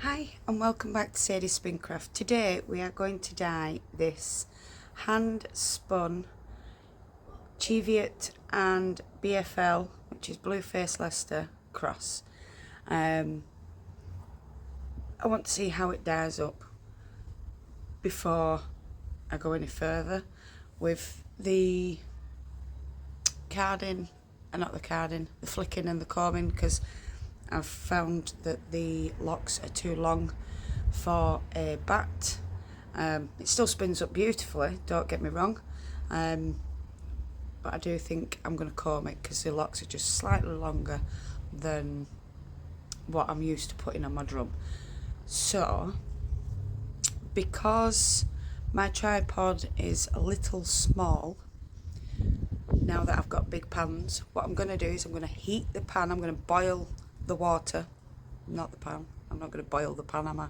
Hi and welcome back to Sadie's Spincraft. Today we are going to dye this hand spun cheviot and BFL, which is Blue Face Leicester cross. I want to see how it dyes up before I go any further with the carding, the flicking and the combing, because I've found that the locks are too long for a bat. It still spins up beautifully, don't get me wrong, but I do think I'm going to comb it because the locks are just slightly longer than what I'm used to putting on my drum. So, because my tripod is a little small, now that I've got big pans, what I'm going to do is I'm going to heat the pan. I'm going to boil the water, not the pan. I'm not going to boil the pan, am I?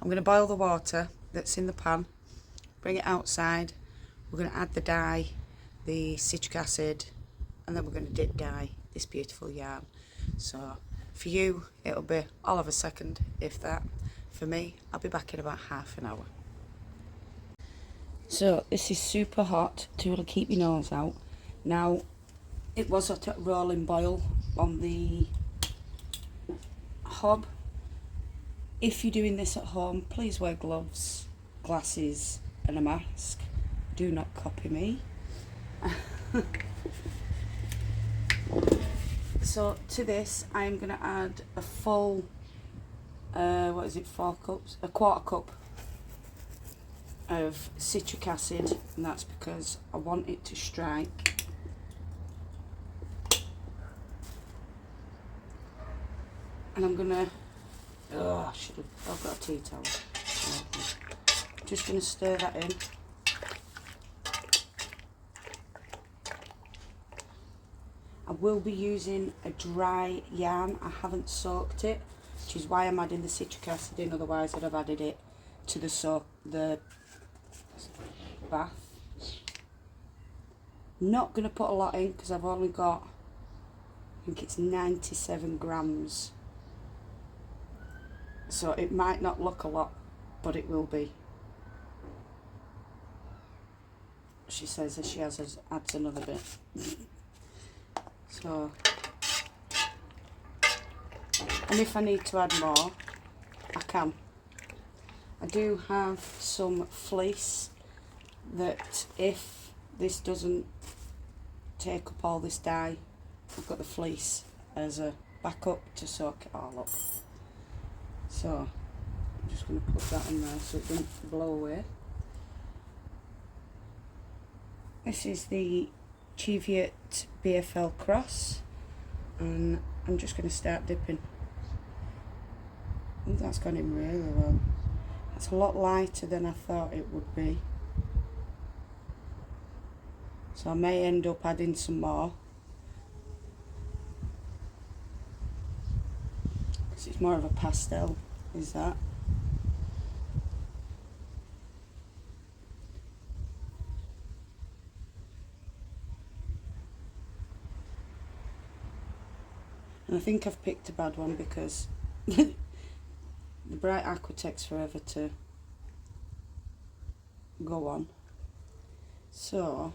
I'm going to boil the water that's in the pan, bring it outside. We're going to add the dye, the citric acid, and then we're going to dip dye this beautiful yarn. So for you it'll be all of a second, if that. For me, I'll be back in about half an hour. So this is super hot to really keep your nose out. Now, it was at a rolling boil on the hob. If you're doing this at home, please wear gloves, glasses and a mask. Do not copy me. So to this I'm going to add a full, 4 cups? A quarter cup of citric acid, and that's because I want it to strike. And I'm gonna, I've got a tea towel. Just gonna stir that in. I will be using a dry yarn. I haven't soaked it, which is why I'm adding the citric acid in, otherwise I'd have added it to the bath. Not gonna put a lot in because I've only got, I think it's 97 grams. So it might not look a lot, but it will be. She says as she adds another bit. So, and if I need to add more, I can. I do have some fleece that, if this doesn't take up all this dye, I've got the fleece as a backup to soak it all up. So I'm just going to put that in there so it doesn't blow away. This is the cheviot BFL cross, and I'm just going to start dipping. I think that's gone in really well. That's a lot lighter than I thought it would be. So I may end up adding some more. It's more of a pastel, is that? And I think I've picked a bad one because the bright aqua takes forever to go on. So,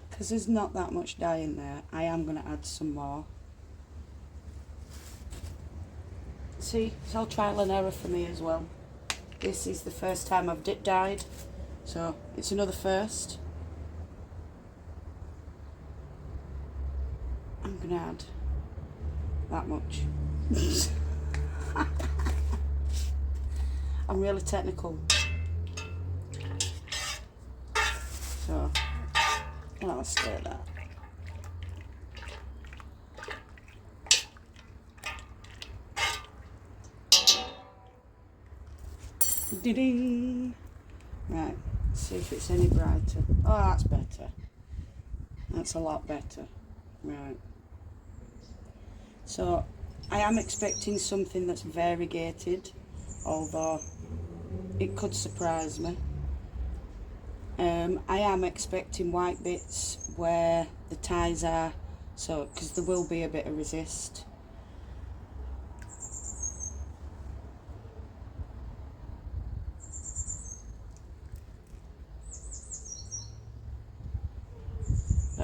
because there's not that much dye in there, I am going to add some more. See, it's all trial and error for me as well. This is the first time I've dip dyed, so it's another first. I'm going to add that much. I'm really technical. So, I'll stir that. Ding! Right, let's see if it's any brighter. Oh, that's better. That's a lot better. Right. So, I am expecting something that's variegated, although it could surprise me. I am expecting white bits where the ties are, so because there will be a bit of resist.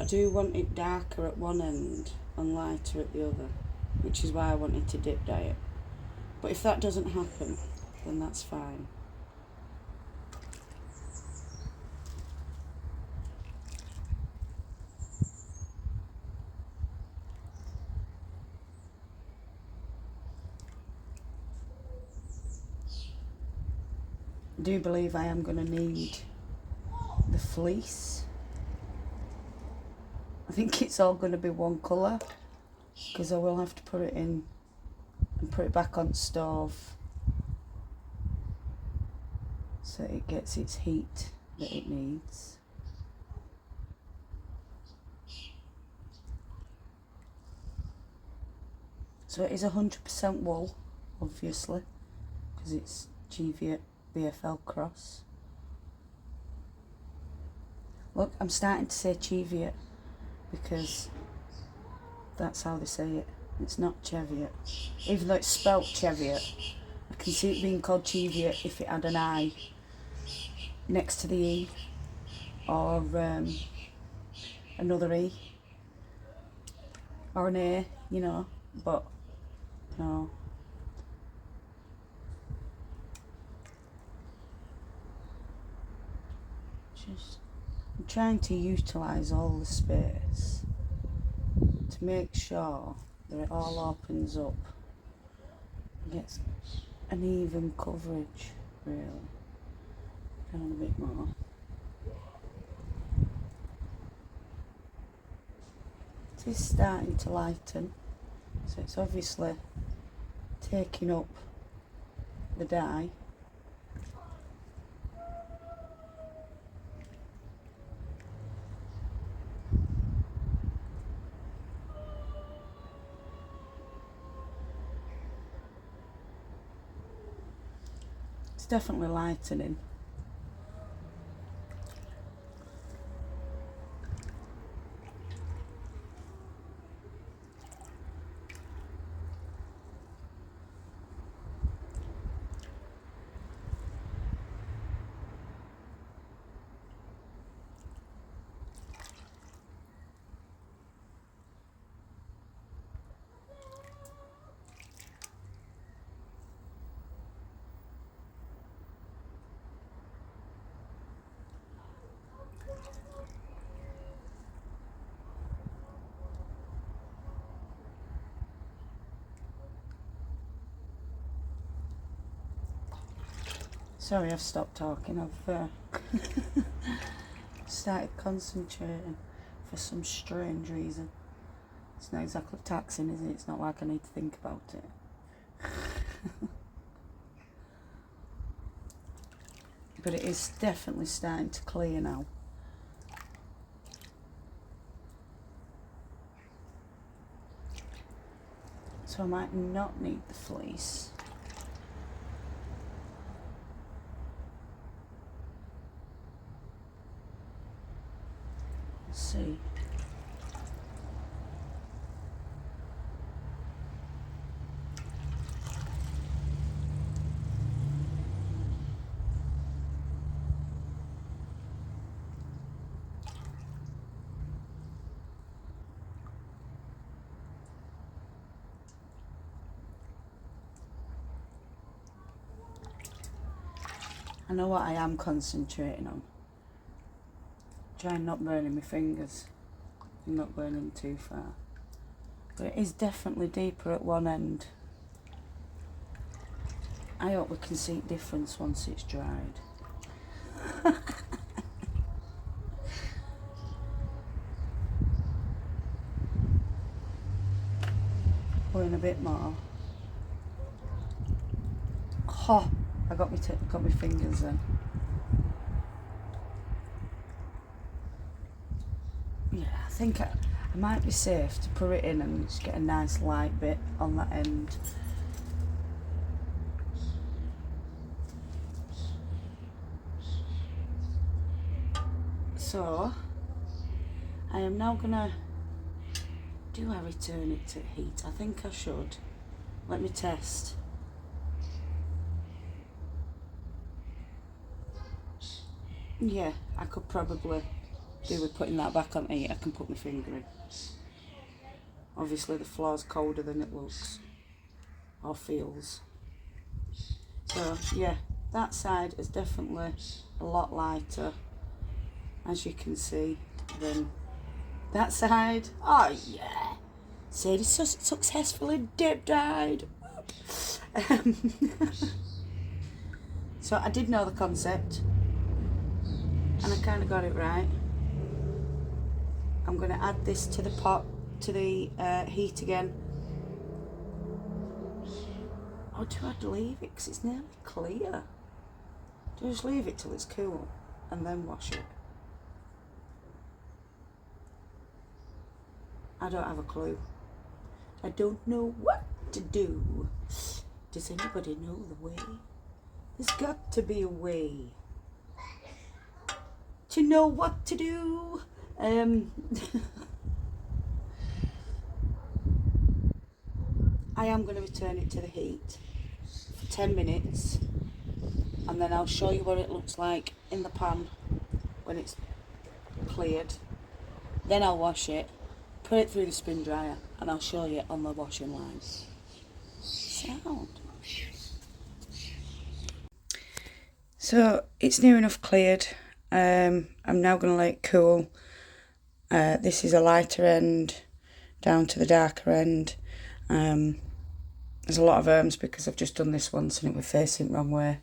I do want it darker at one end and lighter at the other, which is why I wanted to dip dye it. But if that doesn't happen, then that's fine. I do believe I am going to need the fleece. I think it's all going to be one colour, because I will have to put it in and put it back on stove so it gets its heat that it needs. So it is 100% wool, obviously, because it's cheviot BFL cross. Look, I'm starting to say cheviot because that's how they say it. It's not cheviot. Even though it's spelt cheviot, I can see it being called cheviot if it had an I next to the E, or another E, or an A, you know, but no. I'm trying to utilise all the space to make sure that it all opens up and gets an even coverage, really. Down a bit more. It is starting to lighten, so it's obviously taking up the dye. It's definitely lightening. Sorry, I've stopped talking. I've started concentrating for some strange reason. It's not exactly taxing, is it? It's not like I need to think about it. But it is definitely starting to clear now. So I might not need the fleece. Let's see. I know what I am concentrating on. Trying not burning my fingers. I'm not burning too far. But it is definitely deeper at one end. I hope we can see the difference once it's dried. Pour in a bit more. Oh, I got my fingers then. Yeah, I think I might be safe to put it in and just get a nice light bit on that end. So, I am now gonna, do I return it to heat? I think I should. Let me test. Yeah, I could probably do with putting that back on me, I can put my finger in. Obviously the floor's colder than it looks or feels. So yeah, that side is definitely a lot lighter, as you can see, than that side. Oh yeah, Sadie successfully dip dyed. So I did know the concept and I kind of got it right. I'm going to add this to the pot, to the heat again. Or do I leave it because it's nearly clear? Do I just leave it till it's cool and then wash it? I don't have a clue. I don't know what to do. Does anybody know the way? There's got to be a way to know what to do. I am going to return it to the heat for 10 minutes and then I'll show you what it looks like in the pan when it's cleared. Then I'll wash it, put it through the spin dryer, and I'll show you on the washing line. Sound. So it's near enough cleared. I'm now going to let it cool. This is a lighter end down to the darker end. There's a lot of worms because I've just done this once and it was facing the wrong way.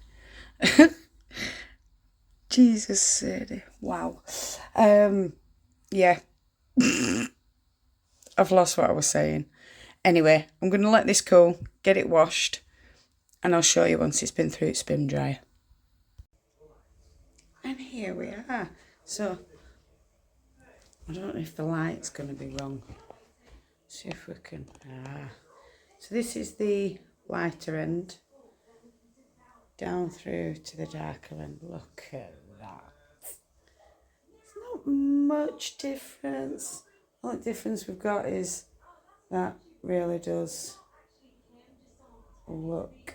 Jesus, Sadie. Wow. Yeah. I've lost what I was saying. Anyway, I'm going to let this cool, get it washed, and I'll show you once it's been through its spin dryer. And here we are. So, I don't know if the light's going to be wrong. See if we can... So this is the lighter end. Down through to the darker end. Look at that. There's not much difference. The only difference we've got is that really does look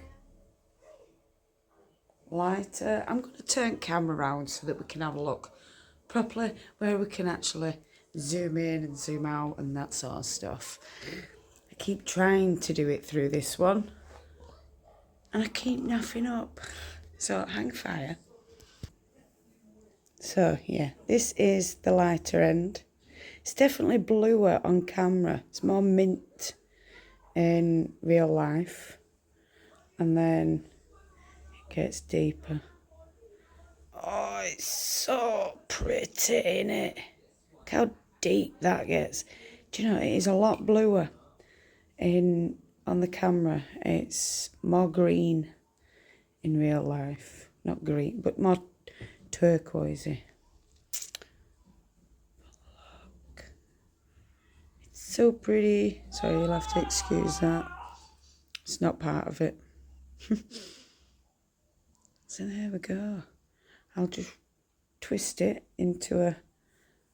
lighter. I'm going to turn camera around so that we can have a look properly, where we can actually zoom in and zoom out and that sort of stuff. I keep trying to do it through this one and I keep naffing up. So hang fire. So yeah, this is the lighter end. It's definitely bluer on camera. It's more mint in real life. And then it gets deeper. Oh, it's so pretty, innit? Look how deep that gets. Do you know, it is a lot bluer on the camera. It's more green in real life. Not green, but more turquoisey. Look. It's so pretty. Sorry, you'll have to excuse that. It's not part of it. So there we go. I'll just twist it into a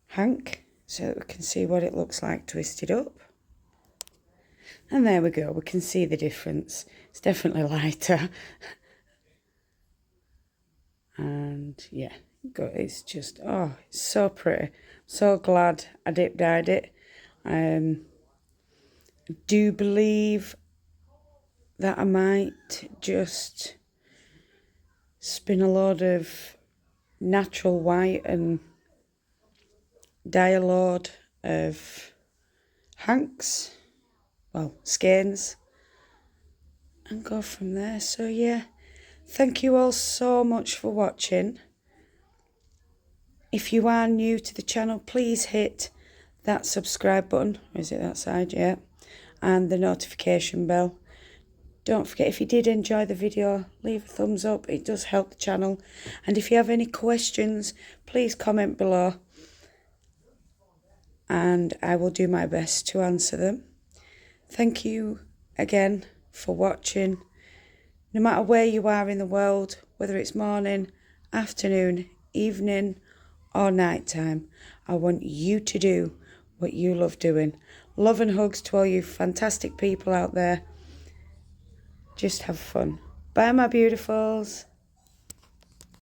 hank so that we can see what it looks like twisted up. And there we go, we can see the difference. It's definitely lighter. And yeah, it's just, oh, it's so pretty. I'm so glad I dip dyed it. I do believe that I might just spin a load of natural white and dye a load of hanks, well, skeins, and go from there. So yeah, thank you all so much for watching. If you are new to the channel, please hit that subscribe button, or is it that side? Yeah, and the notification bell. Don't forget, if you did enjoy the video, leave a thumbs up. It does help the channel. And if you have any questions, please comment below. And I will do my best to answer them. Thank you again for watching. No matter where you are in the world, whether it's morning, afternoon, evening, or night time, I want you to do what you love doing. Love and hugs to all you fantastic people out there. Just have fun. Bye, my beautifuls.